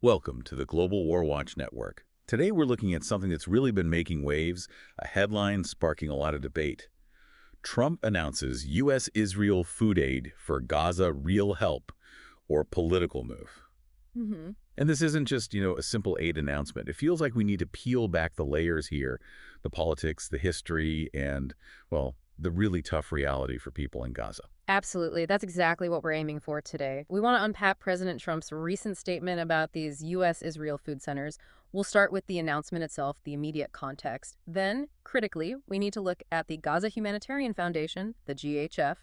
Welcome to the Global WarWatch Network. Today we're looking at something that's really been making waves, a headline sparking a lot of debate. Trump announces U.S.-Israel food aid for Gaza real help or political move. hmm And this isn't just, a simple aid announcement. It feels like we need to peel back the layers here, the politics, the history, and, well, the really tough reality for people in Gaza. Absolutely. That's exactly what we're aiming for today. We want to unpack President Trump's recent statement about these U.S.-Israel food centers. We'll start with the announcement itself, the immediate context. Then, critically, we need to look at the Gaza Humanitarian Foundation, the GHF.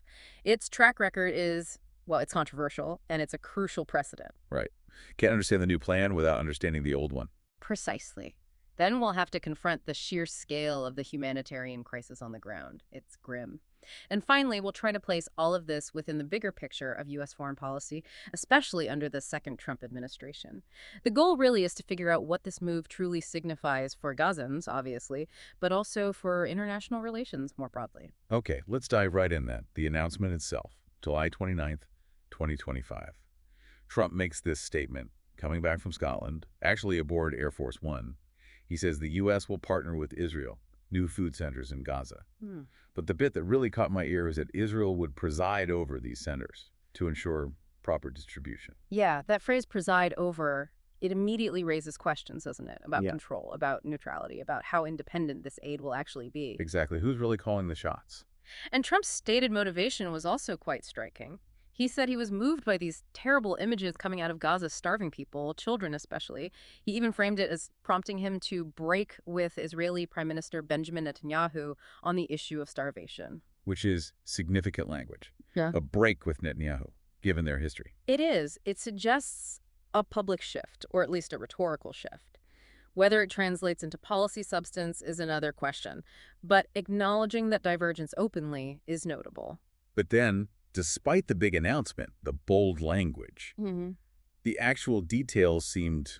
Its track record is, well, it's controversial, and it's a crucial precedent. Right. Can't understand the new plan without understanding the old one. Precisely. Then we'll have to confront the sheer scale of the humanitarian crisis on the ground. It's grim. And finally, we'll try to place all of this within the bigger picture of U.S. foreign policy, especially under the second Trump administration. The goal really is to figure out what this move truly signifies for Gazans, obviously, but also for international relations more broadly. Okay, let's dive right in then. The announcement itself, July 29th, 2025. Trump makes this statement, coming back from Scotland, actually aboard Air Force One. He says the U.S. will partner with Israel, new food centers in Gaza. But the bit that really caught my ear is that Israel would preside over these centers to ensure proper distribution. Yeah, that phrase preside over, it immediately raises questions, doesn't it? About Yeah. control, about neutrality, about how independent this aid will actually be. Exactly. Who's really calling the shots? And Trump's stated motivation was also quite striking. He said he was moved by these terrible images coming out of Gaza, starving people, children especially. He even framed it as prompting him to break with Israeli Prime Minister Benjamin Netanyahu on the issue of starvation. Which is significant language. Yeah. A break with Netanyahu, given their history. It is. It suggests a public shift, or at least a rhetorical shift. Whether it translates into policy substance is another question, but acknowledging that divergence openly is notable. But then, despite the big announcement, the bold language, the actual details seemed,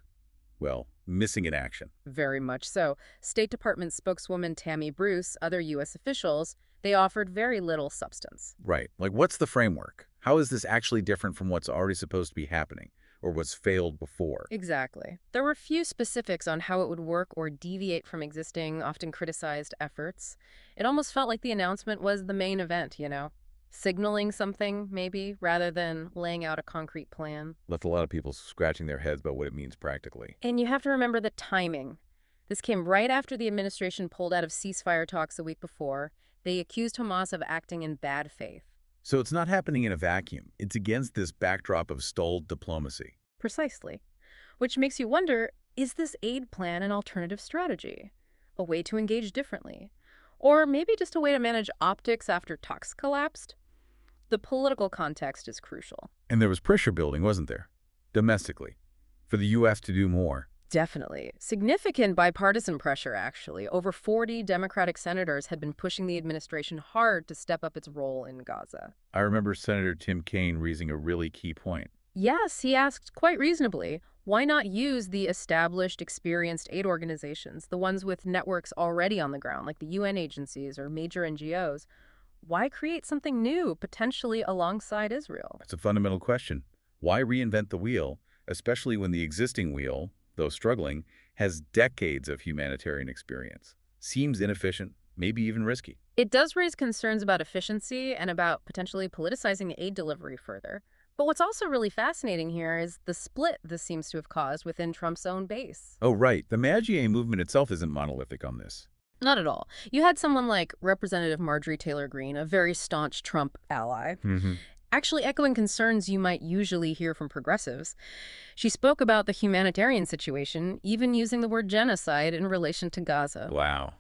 well, missing in action. Very much so. State Department spokeswoman Tammy Bruce, other U.S. officials, they offered very little substance. Right. Like, what's the framework? How is this actually different from what's already supposed to be happening, or what's failed before? Exactly. There were few specifics on how it would work or deviate from existing, often criticized efforts. It almost felt like the announcement was the main event, signaling something, maybe, rather than laying out a concrete plan. Left a lot of people scratching their heads about what it means practically. And you have to remember the timing. This came right after the administration pulled out of ceasefire talks a week before. They accused Hamas of acting in bad faith. So it's not happening in a vacuum. It's against this backdrop of stalled diplomacy. Precisely. Which makes you wonder, is this aid plan an alternative strategy? A way to engage differently? Or maybe just a way to manage optics after talks collapsed? The political context is crucial. And there was pressure building, wasn't there? Domestically. For the U.S. to do more. Definitely. Significant bipartisan pressure, actually. Over 40 Democratic senators had been pushing the administration hard to step up its role in Gaza. I remember Senator Tim Kaine raising a really key point. Yes, he asked quite reasonably, why not use the established, experienced aid organizations, the ones with networks already on the ground, like the UN agencies or major NGOs? Why create something new, potentially alongside Israel? It's a fundamental question. Why reinvent the wheel, especially when the existing wheel, though struggling, has decades of humanitarian experience? Seems inefficient, maybe even risky. It does raise concerns about efficiency and about potentially politicizing the aid delivery further. But what's also really fascinating here is the split this seems to have caused within Trump's own base. Oh, right. The MAGA movement itself isn't monolithic on this. Not at all. You had someone like Representative Marjorie Taylor Greene, a very staunch Trump ally, actually echoing concerns you might usually hear from progressives. She spoke about the humanitarian situation, even using the word genocide in relation to Gaza. Wow.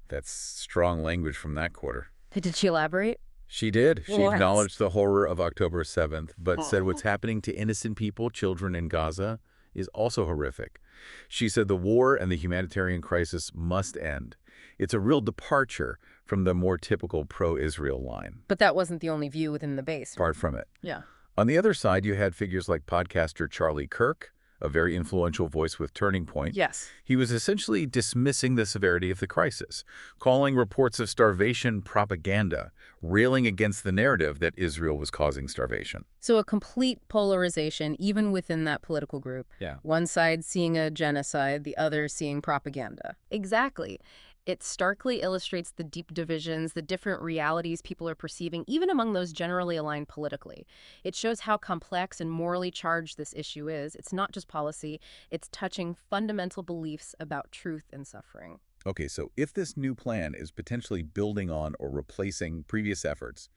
That's strong language from that quarter. Did she elaborate? She did. She What? acknowledged the horror of October 7th, but said what's happening to innocent people, children in Gaza, is also horrific. She said the war and the humanitarian crisis must end. It's a real departure from the more typical pro-Israel line. But that wasn't the only view within the base. Far from it. Yeah. On the other side, you had figures like podcaster Charlie Kirk, a very influential voice with Turning Point, Yes. he was essentially dismissing the severity of the crisis, calling reports of starvation propaganda, railing against the narrative that Israel was causing starvation. So a complete polarization even within that political group. Yeah. One side seeing a genocide, the other seeing propaganda. Exactly. It starkly illustrates the deep divisions, the different realities people are perceiving, even among those generally aligned politically. It shows how complex and morally charged this issue is. It's not just policy, it's touching fundamental beliefs about truth and suffering. Okay, so if this new plan is potentially building on or replacing previous efforts,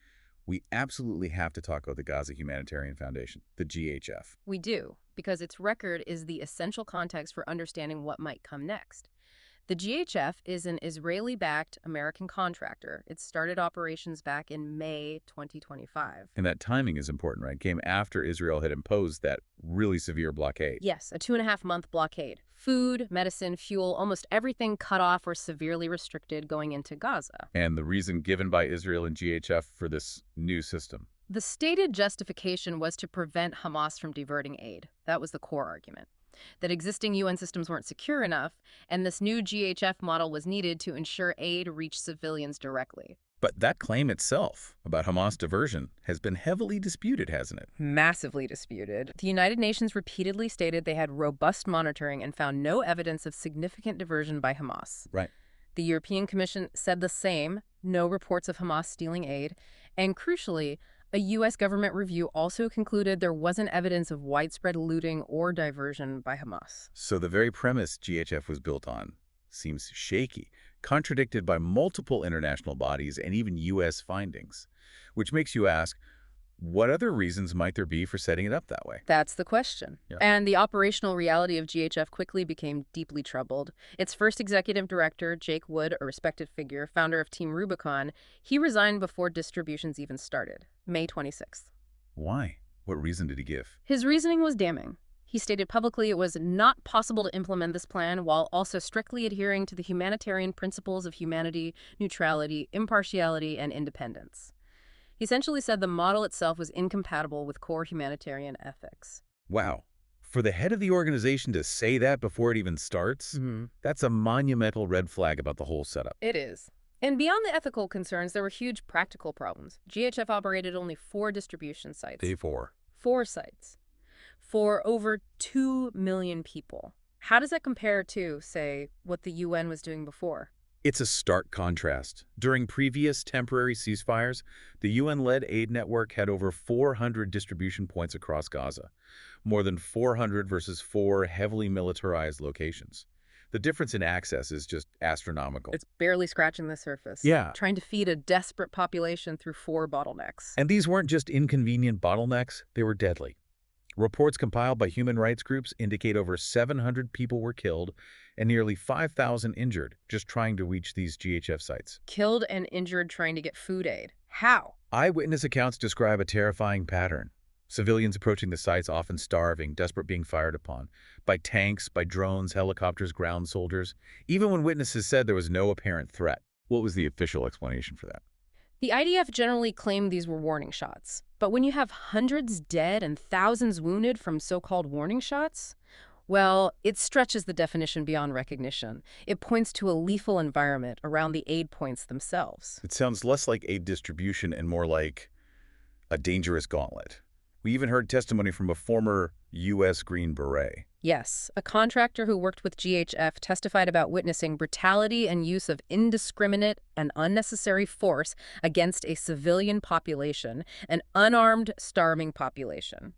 we absolutely have to talk about the Gaza Humanitarian Foundation, the GHF. We do, because its record is the essential context for understanding what might come next. The GHF is an Israeli-backed American contractor. It started operations back in May 2025. And that timing is important, right? Came after Israel had imposed that really severe blockade. Yes, a 2.5-month blockade. Food, medicine, fuel, almost everything cut off or severely restricted going into Gaza. And the reason given by Israel and GHF for this new system. The stated justification was to prevent Hamas from diverting aid. That was the core argument. That existing UN systems weren't secure enough, and this new GHF model was needed to ensure aid reached civilians directly. But that claim itself about Hamas diversion has been heavily disputed, hasn't it? Massively disputed. The United Nations repeatedly stated they had robust monitoring and found no evidence of significant diversion by Hamas. Right. The European Commission said the same, no reports of Hamas stealing aid, and crucially, a U.S. government review also concluded there wasn't evidence of widespread looting or diversion by Hamas. So the very premise GHF was built on seems shaky, contradicted by multiple international bodies and even U.S. findings, which makes you ask, what other reasons might there be for setting it up that way? That's the question. Yeah. And the operational reality of GHF quickly became deeply troubled. Its first executive director, Jake Wood, a respected figure, founder of Team Rubicon, he resigned before distributions even started, May 26th. Why? What reason did he give? His reasoning was damning. He stated publicly it was not possible to implement this plan while also strictly adhering to the humanitarian principles of humanity, neutrality, impartiality, and independence. He essentially said the model itself was incompatible with core humanitarian ethics. Wow. For the head of the organization to say that before it even starts, that's a monumental red flag about the whole setup. It is. And beyond the ethical concerns, there were huge practical problems. GHF operated only 4 distribution sites. Day 4. 4 sites. For over 2 million people. How does that compare to, say, what the UN was doing before? It's a stark contrast. During previous temporary ceasefires, the UN-led aid network had over 400 distribution points across Gaza, more than 400 versus 4 heavily militarized locations. The difference in access is just astronomical. It's barely scratching the surface. Yeah. Trying to feed a desperate population through 4 bottlenecks. And these weren't just inconvenient bottlenecks, they were deadly. Reports compiled by human rights groups indicate over 700 people were killed and nearly 5,000 injured just trying to reach these GHF sites. Killed and injured trying to get food aid. How? Eyewitness accounts describe a terrifying pattern. Civilians approaching the sites often starving, desperate, being fired upon by tanks, by drones, helicopters, ground soldiers, even when witnesses said there was no apparent threat. What was the official explanation for that? The IDF generally claimed these were warning shots. But when you have hundreds dead and thousands wounded from so-called warning shots, well, it stretches the definition beyond recognition. It points to a lethal environment around the aid points themselves. It sounds less like aid distribution and more like a dangerous gauntlet. We even heard testimony from a former U.S. Green Beret. Yes, a contractor who worked with GHF testified about witnessing brutality and use of indiscriminate and unnecessary force against a civilian population, an unarmed, starving population.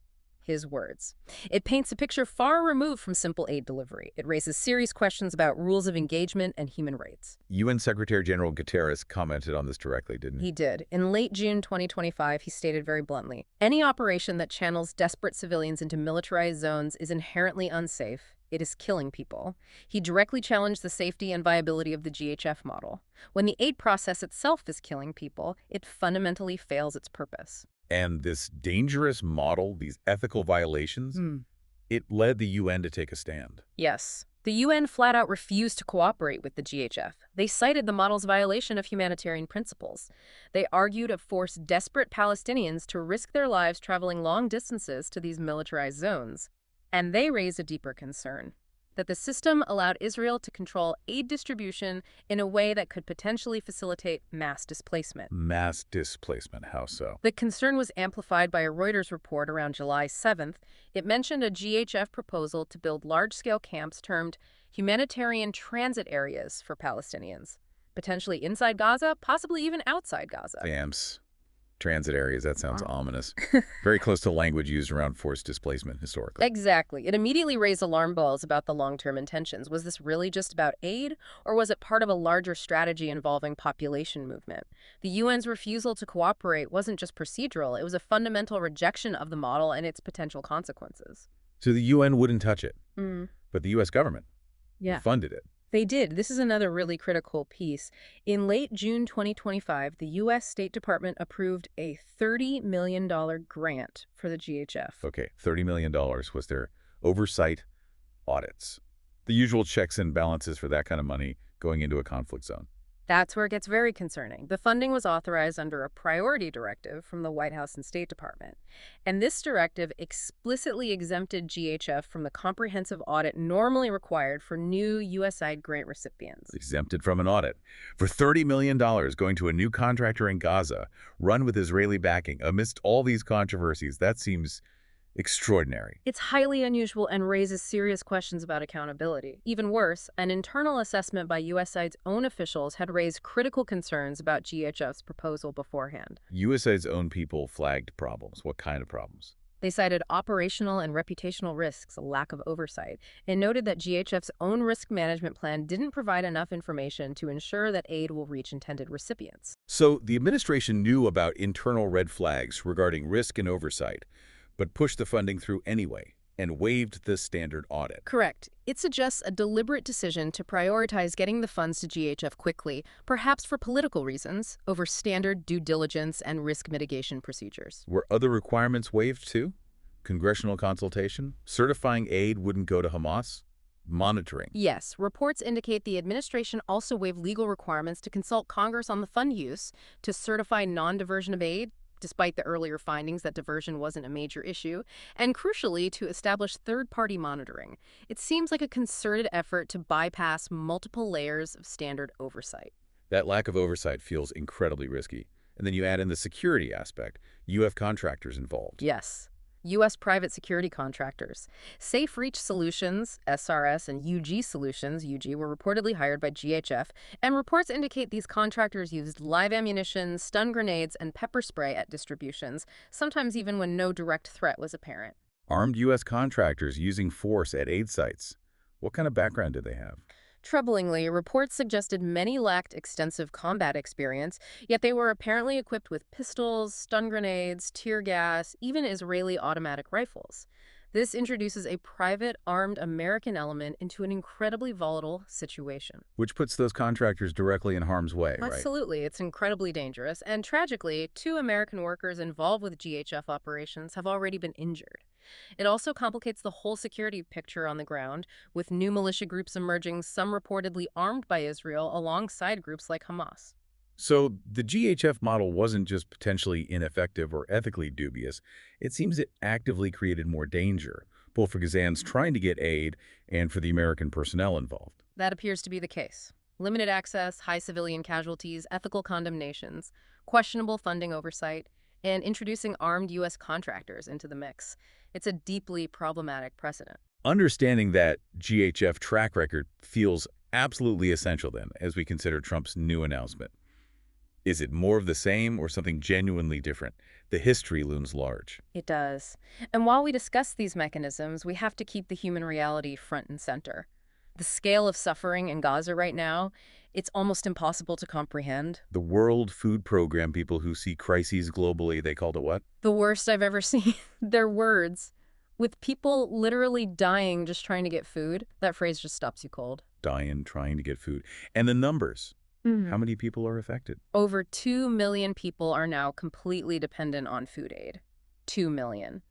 His words. It paints a picture far removed from simple aid delivery. It raises serious questions about rules of engagement and human rights. UN Secretary General Guterres commented on this directly, didn't he? He did. In late June 2025, he stated very bluntly, any operation that channels desperate civilians into militarized zones is inherently unsafe. It is killing people. He directly challenged the safety and viability of the GHF model. When the aid process itself is killing people, it fundamentally fails its purpose. And this dangerous model, these ethical violations, it led the UN to take a stand. Yes. The UN flat out refused to cooperate with the GHF. They cited the model's violation of humanitarian principles. They argued it forced desperate Palestinians to risk their lives traveling long distances to these militarized zones. And they raise a deeper concern that the system allowed Israel to control aid distribution in a way that could potentially facilitate mass displacement. Mass displacement, how so? The concern was amplified by a Reuters report around July 7th. It mentioned a GHF proposal to build large-scale camps termed humanitarian transit areas for Palestinians, potentially inside Gaza, possibly even outside Gaza. Camps, transit areas, that sounds ominous. Very close to language used around forced displacement historically. Exactly. It immediately raised alarm bells about the long-term intentions. Was this really just about aid, or was it part of a larger strategy involving population movement? The UN's refusal to cooperate wasn't just procedural, it was a fundamental rejection of the model and its potential consequences. So the UN wouldn't touch it, Mm. but the U.S. government funded it. They did. This is another really critical piece. In late June 2025, the U.S. State Department approved a $30 million grant for the GHF. Okay, $30 million was their oversight audits. The usual checks and balances for that kind of money going into a conflict zone. That's where it gets very concerning. The funding was authorized under a priority directive from the White House and State Department. And this directive explicitly exempted GHF from the comprehensive audit normally required for new USAID grant recipients. Exempted from an audit. For $30 million going to a new contractor in Gaza, run with Israeli backing, amidst all these controversies, that seems extraordinary. It's highly unusual and raises serious questions about accountability. Even worse, an internal assessment by USAID's own officials had raised critical concerns about GHF's proposal beforehand. USAID's own people flagged problems. What kind of problems? They cited operational and reputational risks, a lack of oversight, and noted that GHF's own risk management plan didn't provide enough information to ensure that aid will reach intended recipients. So the administration knew about internal red flags regarding risk and oversight, but pushed the funding through anyway and waived the standard audit. Correct. It suggests a deliberate decision to prioritize getting the funds to GHF quickly, perhaps for political reasons, over standard due diligence and risk mitigation procedures. Were other requirements waived too? Congressional consultation? Certifying aid wouldn't go to Hamas? Monitoring? Yes, reports indicate the administration also waived legal requirements to consult Congress on the fund use, to certify non-diversion of aid, despite the earlier findings that diversion wasn't a major issue, and crucially, to establish third-party monitoring. It seems like a concerted effort to bypass multiple layers of standard oversight. That lack of oversight feels incredibly risky. And then you add in the security aspect. You have contractors involved. Yes. U.S. private security contractors. Safe Reach Solutions, SRS, and UG Solutions, UG, were reportedly hired by GHF, and reports indicate these contractors used live ammunition, stun grenades, and pepper spray at distributions, sometimes even when no direct threat was apparent. Armed U.S. contractors using force at aid sites. What kind of background did they have? Troublingly, reports suggested many lacked extensive combat experience, yet they were apparently equipped with pistols, stun grenades, tear gas, even Israeli automatic rifles. This introduces a private, armed American element into an incredibly volatile situation. Which puts those contractors directly in harm's way, right? Absolutely. It's incredibly dangerous. And tragically, 2 American workers involved with GHF operations have already been injured. It also complicates the whole security picture on the ground, with new militia groups emerging, some reportedly armed by Israel, alongside groups like Hamas. So the GHF model wasn't just potentially ineffective or ethically dubious. It seems it actively created more danger, both for Gazans trying to get aid and for the American personnel involved. That appears to be the case. Limited access, high civilian casualties, ethical condemnations, questionable funding oversight, and introducing armed U.S. contractors into the mix. It's a deeply problematic precedent. Understanding that GHF track record feels absolutely essential then, as we consider Trump's new announcement. Is it more of the same or something genuinely different? The history looms large. It does. And while we discuss these mechanisms, we have to keep the human reality front and center. The scale of suffering in Gaza right now, it's almost impossible to comprehend. The World Food Program people who see crises globally, they called it what? The worst I've ever seen. Their words. With people literally dying just trying to get food, that phrase just stops you cold. Dying, trying to get food. And the numbers. How many people are affected? Over 2 million people are now completely dependent on food aid. 2 million.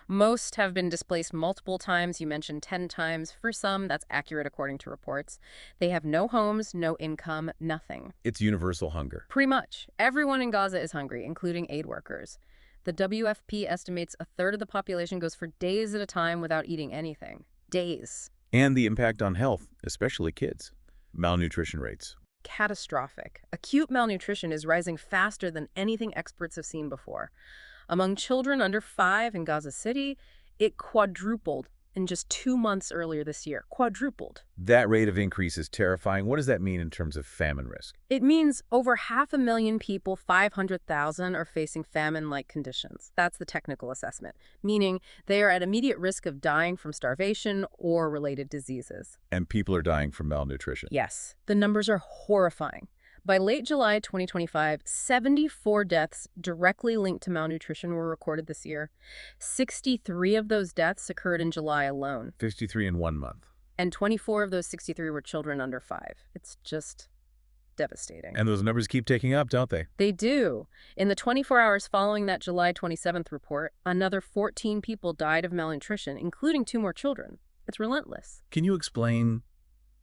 Most have been displaced multiple times. You mentioned 10 times. For some, that's accurate according to reports. They have no homes, no income, nothing. It's universal hunger. Pretty much. Everyone in Gaza is hungry, including aid workers. The WFP estimates a third of the population goes for days at a time without eating anything. Days. And the impact on health, especially kids. Malnutrition rates. Catastrophic. Acute malnutrition is rising faster than anything experts have seen before. Among children under 5 in Gaza City, it quadrupled in just 2 months earlier this year. Quadrupled. That rate of increase is terrifying. What does that mean in terms of famine risk? It means over 500,000 people, 500,000, are facing famine-like conditions. That's the technical assessment, meaning they are at immediate risk of dying from starvation or related diseases. And people are dying from malnutrition. Yes, the numbers are horrifying. By late July 2025, 74 deaths directly linked to malnutrition were recorded this year. 63 of those deaths occurred in July alone. 53 in 1 month. And 24 of those 63 were children under 5. It's just devastating. And those numbers keep ticking up, don't they? They do. In the 24 hours following that July 27th report, another 14 people died of malnutrition, including 2 more children. It's relentless. Can you explain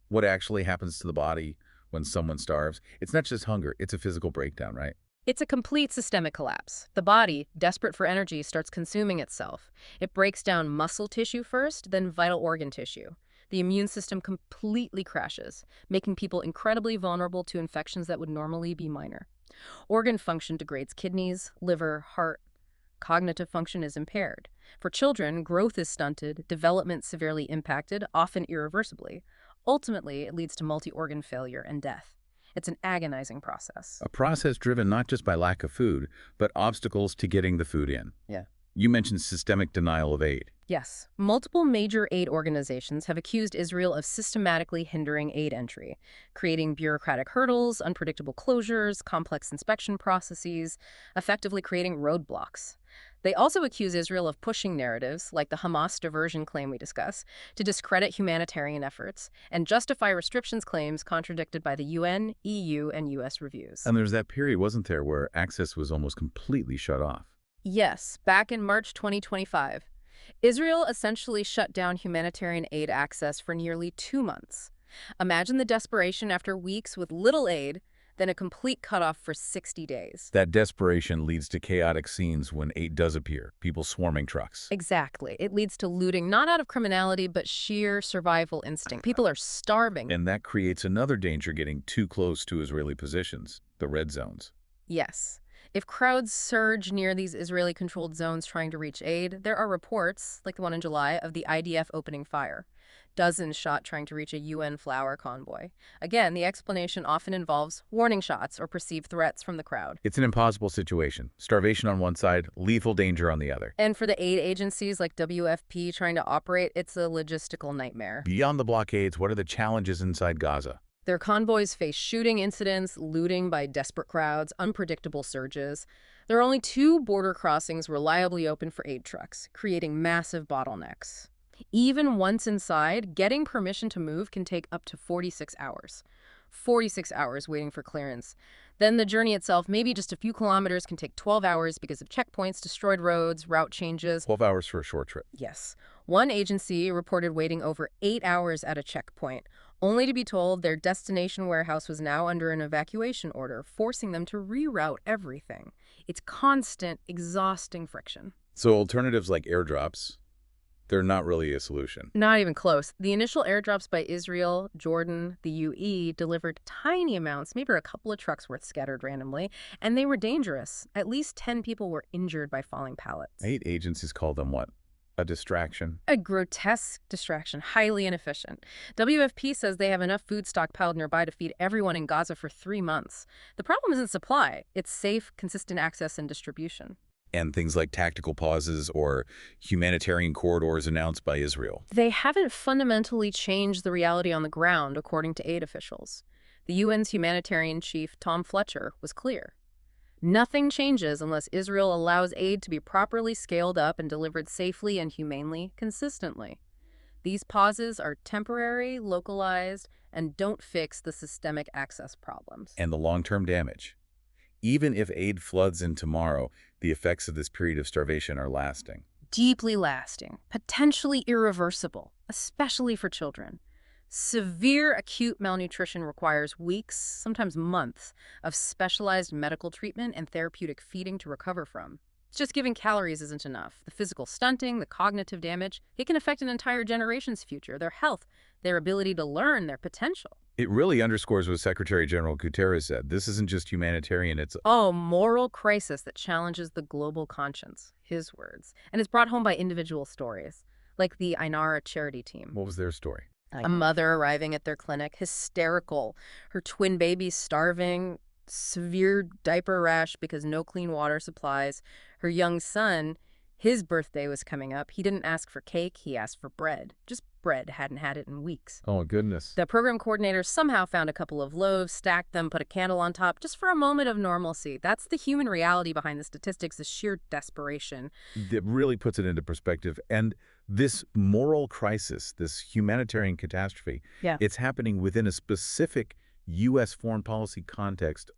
what actually happens to the body when someone starves? It's not just hunger, it's a physical breakdown, right? It's a complete systemic collapse. The body, desperate for energy, starts consuming itself. It breaks down muscle tissue first, then vital organ tissue. The immune system completely crashes, making people incredibly vulnerable to infections that would normally be minor. Organ function degrades kidneys, liver, heart. Cognitive function is impaired. For children, growth is stunted, development severely impacted, often irreversibly. Ultimately, it leads to multi-organ failure and death. It's an agonizing process. A process driven not just by lack of food, but obstacles to getting the food in. Yeah. You mentioned systemic denial of aid. Yes. Multiple major aid organizations have accused Israel of systematically hindering aid entry, creating bureaucratic hurdles, unpredictable closures, complex inspection processes, effectively creating roadblocks. They also accuse Israel of pushing narratives, like the Hamas diversion claim we discuss, to discredit humanitarian efforts and justify restrictions claims contradicted by the UN, EU, and US reviews. And there's that period, wasn't there, where access was almost completely shut off? Yes, back in March 2025. Israel essentially shut down humanitarian aid access for nearly 2 months. Imagine the desperation after weeks with little aid, then a complete cutoff for 60 days. That desperation leads to chaotic scenes when aid does appear, people swarming trucks. Exactly. It leads to looting, not out of criminality, but sheer survival instinct. People are starving. And that creates another danger, getting too close to Israeli positions, the red zones. Yes. If crowds surge near these Israeli-controlled zones trying to reach aid, there are reports, like the one in July, of the IDF opening fire. Dozens shot trying to reach a UN flower convoy. Again, the explanation often involves warning shots or perceived threats from the crowd. It's an impossible situation. Starvation on one side, lethal danger on the other. And for the aid agencies like WFP trying to operate, it's a logistical nightmare. Beyond the blockades, what are the challenges inside Gaza? Their convoys face shooting incidents, looting by desperate crowds, unpredictable surges. There are only 2 border crossings reliably open for aid trucks, creating massive bottlenecks. Even once inside, getting permission to move can take up to 46 hours. 46 hours waiting for clearance. Then the journey itself, maybe just a few kilometers, can take 12 hours because of checkpoints, destroyed roads, route changes. 12 hours for a short trip. Yes. One agency reported waiting over 8 hours at a checkpoint, only to be told their destination warehouse was now under an evacuation order, forcing them to reroute everything. It's constant, exhausting friction. So alternatives like airdrops, they're not really a solution. Not even close. The initial airdrops by Israel, Jordan, the UE delivered tiny amounts, maybe a couple of trucks worth scattered randomly, and they were dangerous. At least 10 people were injured by falling pallets. Aid agencies call them what? A distraction? A grotesque distraction, highly inefficient. WFP says they have enough food stockpiled nearby to feed everyone in Gaza for 3 months. The problem isn't supply. It's safe, consistent access and distribution. And things like tactical pauses or humanitarian corridors announced by Israel. They haven't fundamentally changed the reality on the ground, according to aid officials. The UN's humanitarian chief, Tom Fletcher, was clear. Nothing changes unless Israel allows aid to be properly scaled up and delivered safely and humanely, consistently. These pauses are temporary, localized, and don't fix the systemic access problems. And the long-term damage. Even if aid floods in tomorrow, the effects of this period of starvation are lasting. Deeply lasting, potentially irreversible, especially for children. Severe acute malnutrition requires weeks, sometimes months, of specialized medical treatment and therapeutic feeding to recover from. Just giving calories isn't enough. The physical stunting, the cognitive damage, it can affect an entire generation's future, their health, their ability to learn, their potential. It really underscores what Secretary General Guterres said. This isn't just humanitarian, it's... Oh, moral crisis that challenges the global conscience, his words. And it's brought home by individual stories, like the Ainara charity team. What was their story? A mother arriving at their clinic, hysterical, her twin babies starving, severe diaper rash because no clean water supplies. Her young son, his birthday was coming up. He didn't ask for cake, he asked for bread. Just bread, hadn't had it in weeks. Oh, goodness. The program coordinator somehow found a couple of loaves, stacked them, put a candle on top, just for a moment of normalcy. That's the human reality behind the statistics, the sheer desperation. It really puts it into perspective. And this moral crisis, this humanitarian catastrophe, it's happening within a specific U.S. foreign policy context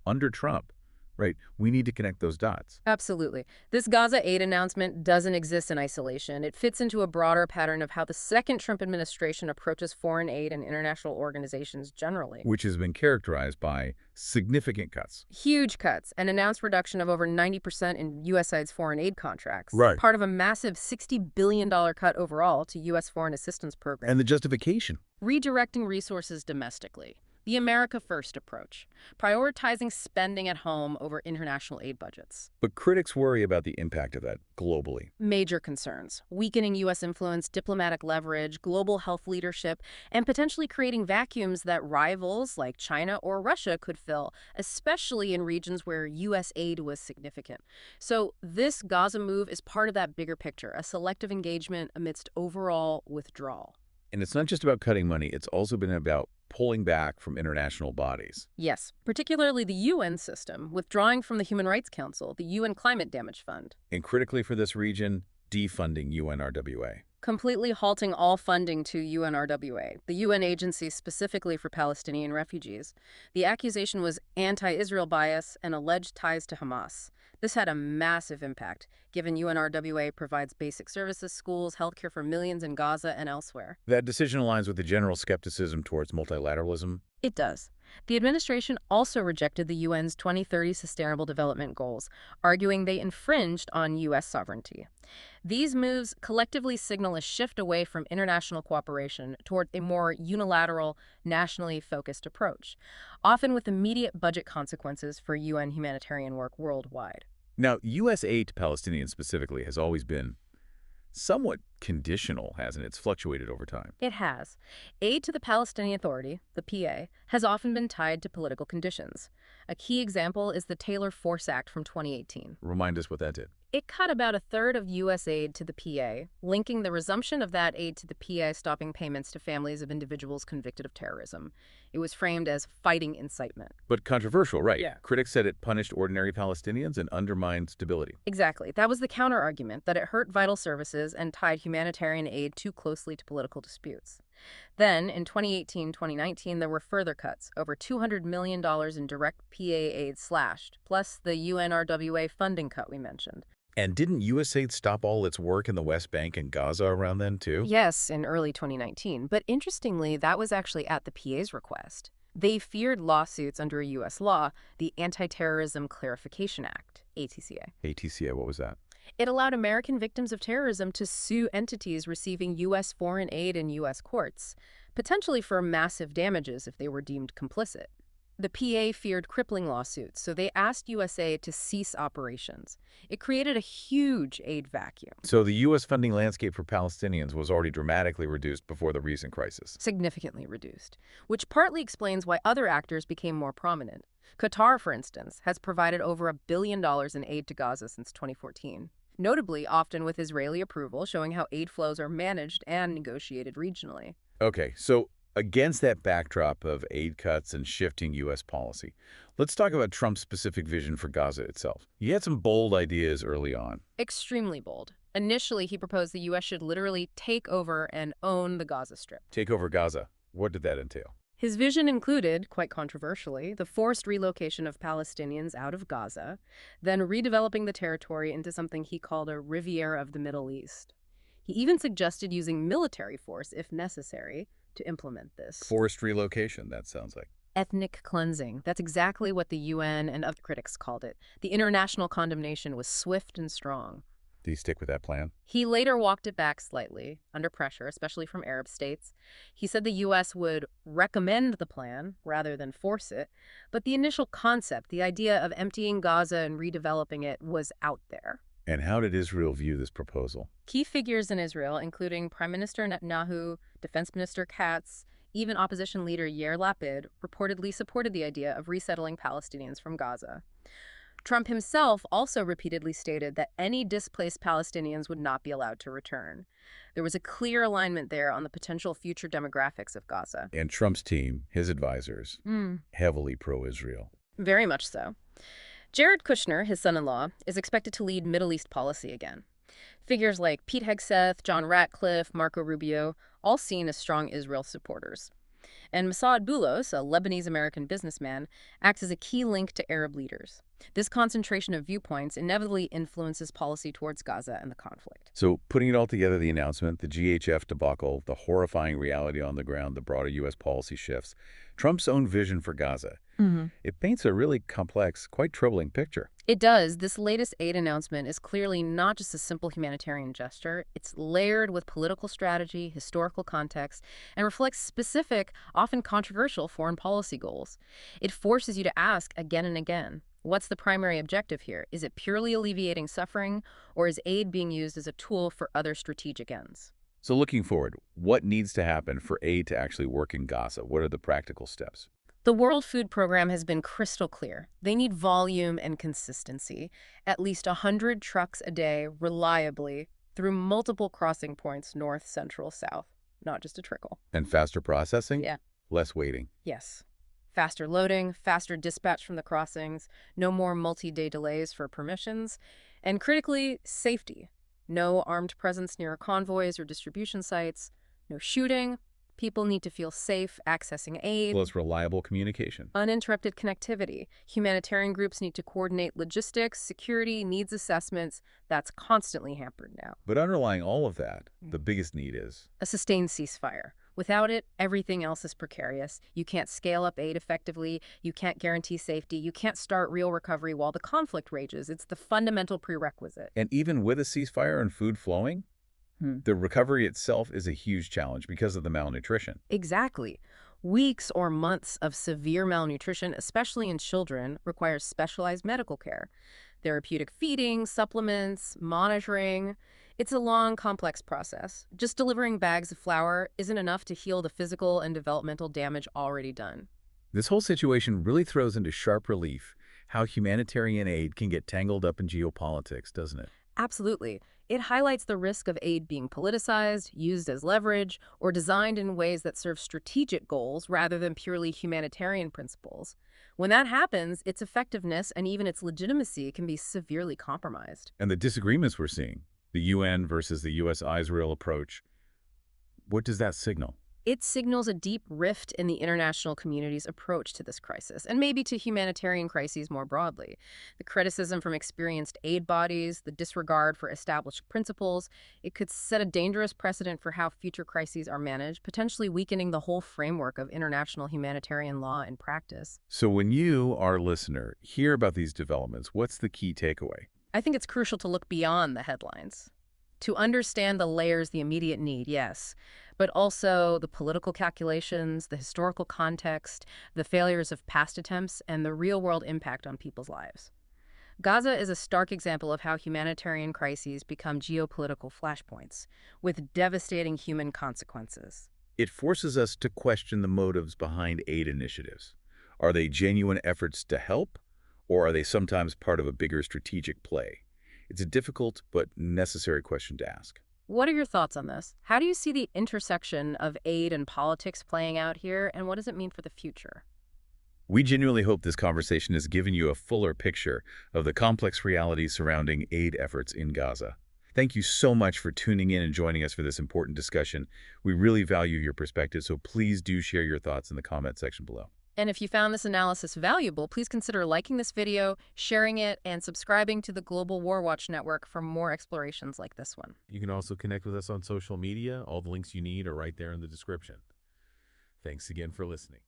under Trump, right? We need to connect those dots. Absolutely. This Gaza aid announcement doesn't exist in isolation. It fits into a broader pattern of how the second Trump administration approaches foreign aid and international organizations generally. Which has been characterized by significant cuts. Huge cuts, an announced reduction of over 90% in USAID's foreign aid contracts. Right. Part of a massive $60 billion cut overall to U.S. foreign assistance programs. And the justification? Redirecting resources domestically. The America First approach, prioritizing spending at home over international aid budgets. But critics worry about the impact of that globally. Major concerns: weakening U.S. influence, diplomatic leverage, global health leadership, and potentially creating vacuums that rivals like China or Russia could fill, especially in regions where U.S. aid was significant. So this Gaza move is part of that bigger picture, a selective engagement amidst overall withdrawal. And it's not just about cutting money, it's also been about pulling back from international bodies. Yes, particularly the UN system, withdrawing from the Human Rights Council, the UN Climate Damage Fund. And critically for this region, defunding UNRWA. Completely halting all funding to UNRWA, the UN agency specifically for Palestinian refugees. The accusation was anti-Israel bias and alleged ties to Hamas. This had a massive impact, given UNRWA provides basic services, schools, healthcare for millions in Gaza and elsewhere. That decision aligns with the general skepticism towards multilateralism. It does. The administration also rejected the UN's 2030 Sustainable Development Goals, arguing they infringed on U.S. sovereignty. These moves collectively signal a shift away from international cooperation toward a more unilateral, nationally focused approach, often with immediate budget consequences for UN humanitarian work worldwide. Now, U.S. aid to Palestinians specifically has always been somewhat conditional, hasn't it? It's fluctuated over time. It has. Aid to the Palestinian Authority, the PA, has often been tied to political conditions. A key example is the Taylor Force Act from 2018. Remind us what that did. It cut about a third of U.S. aid to the PA, linking the resumption of that aid to the PA stopping payments to families of individuals convicted of terrorism. It was framed as fighting incitement. But controversial, right? Yeah. Critics said it punished ordinary Palestinians and undermined stability. Exactly. That was the counter-argument, that it hurt vital services and tied humanitarian aid too closely to political disputes. Then, in 2018-2019, there were further cuts, over $200 million in direct PA aid slashed, plus the UNRWA funding cut we mentioned. And didn't USAID stop all its work in the West Bank and Gaza around then, too? Yes, in early 2019. But interestingly, that was actually at the PA's request. They feared lawsuits under a U.S. law, the Anti-Terrorism Clarification Act, ATCA. ATCA, what was that? It allowed American victims of terrorism to sue entities receiving U.S. foreign aid in U.S. courts, potentially for massive damages if they were deemed complicit. The PA feared crippling lawsuits, so they asked USA to cease operations. It created a huge aid vacuum. So the U.S. funding landscape for Palestinians was already dramatically reduced before the recent crisis. Significantly reduced, which partly explains why other actors became more prominent. Qatar, for instance, has provided over $1 billion in aid to Gaza since 2014. Notably, often with Israeli approval, showing how aid flows are managed and negotiated regionally. Okay, so against that backdrop of aid cuts and shifting U.S. policy, let's talk about Trump's specific vision for Gaza itself. He had some bold ideas early on. Extremely bold. Initially, he proposed the U.S. should literally take over and own the Gaza Strip. Take over Gaza. What did that entail? His vision included, quite controversially, the forced relocation of Palestinians out of Gaza, then redeveloping the territory into something he called a Riviera of the Middle East. He even suggested using military force, if necessary, to implement this. Forced relocation, that sounds like. Ethnic cleansing. That's exactly what the UN and other critics called it. The international condemnation was swift and strong. Do you stick with that plan? He later walked it back slightly, under pressure, especially from Arab states. He said the U.S. would recommend the plan rather than force it, but the initial concept, the idea of emptying Gaza and redeveloping it, was out there. And how did Israel view this proposal? Key figures in Israel, including Prime Minister Netanyahu, Defense Minister Katz, even opposition leader Yair Lapid, reportedly supported the idea of resettling Palestinians from Gaza. Trump himself also repeatedly stated that any displaced Palestinians would not be allowed to return. There was a clear alignment there on the potential future demographics of Gaza. And Trump's team, his advisors, heavily pro-Israel. Very much so. Jared Kushner, his son-in-law, is expected to lead Middle East policy again. Figures like Pete Hegseth, John Ratcliffe, Marco Rubio, all seen as strong Israel supporters. And Massad Boulos, a Lebanese-American businessman, acts as a key link to Arab leaders. This concentration of viewpoints inevitably influences policy towards Gaza and the conflict. So putting it all together, the announcement, the GHF debacle, the horrifying reality on the ground, the broader U.S. policy shifts, Trump's own vision for Gaza, it paints a really complex, quite troubling picture. It does. This latest aid announcement is clearly not just a simple humanitarian gesture. It's layered with political strategy, historical context, and reflects specific, often controversial foreign policy goals. It forces you to ask again and again, what's the primary objective here? Is it purely alleviating suffering, or is aid being used as a tool for other strategic ends? So looking forward, what needs to happen for aid to actually work in Gaza? What are the practical steps? The World Food Program has been crystal clear. They need volume and consistency, at least 100 trucks a day, reliably, through multiple crossing points, north, central, south, not just a trickle. And faster processing? Yeah. Less waiting. Yes. Faster loading, faster dispatch from the crossings, no more multi-day delays for permissions, and critically, safety. No armed presence near convoys or distribution sites, no shooting. People need to feel safe accessing aid. Plus reliable communication. Uninterrupted connectivity. Humanitarian groups need to coordinate logistics, security, needs assessments. That's constantly hampered now. But underlying all of that, the biggest need is a sustained ceasefire. Without it, everything else is precarious. You can't scale up aid effectively. You can't guarantee safety. You can't start real recovery while the conflict rages. It's the fundamental prerequisite. And even with a ceasefire and food flowing, the recovery itself is a huge challenge because of the malnutrition. Exactly. Weeks or months of severe malnutrition, especially in children, requires specialized medical care. Therapeutic feeding, supplements, monitoring. It's a long, complex process. Just delivering bags of flour isn't enough to heal the physical and developmental damage already done. This whole situation really throws into sharp relief how humanitarian aid can get tangled up in geopolitics, doesn't it? Absolutely. It highlights the risk of aid being politicized, used as leverage, or designed in ways that serve strategic goals rather than purely humanitarian principles. When that happens, its effectiveness and even its legitimacy can be severely compromised. And the disagreements we're seeing, the UN versus the U.S.-Israel approach, what does that signal? It signals a deep rift in the international community's approach to this crisis, and maybe to humanitarian crises more broadly. The criticism from experienced aid bodies, the disregard for established principles, it could set a dangerous precedent for how future crises are managed, potentially weakening the whole framework of international humanitarian law and practice. So when you, our listener, hear about these developments, what's the key takeaway? I think it's crucial to look beyond the headlines. To understand the layers, the immediate need, yes, but also the political calculations, the historical context, the failures of past attempts, and the real-world impact on people's lives. Gaza is a stark example of how humanitarian crises become geopolitical flashpoints, with devastating human consequences. It forces us to question the motives behind aid initiatives. Are they genuine efforts to help, or are they sometimes part of a bigger strategic play? It's a difficult but necessary question to ask. What are your thoughts on this? How do you see the intersection of aid and politics playing out here, and what does it mean for the future? We genuinely hope this conversation has given you a fuller picture of the complex realities surrounding aid efforts in Gaza. Thank you so much for tuning in and joining us for this important discussion. We really value your perspective, so please do share your thoughts in the comment section below. And if you found this analysis valuable, please consider liking this video, sharing it, and subscribing to the Global WarWatch Network for more explorations like this one. You can also connect with us on social media. All the links you need are right there in the description. Thanks again for listening.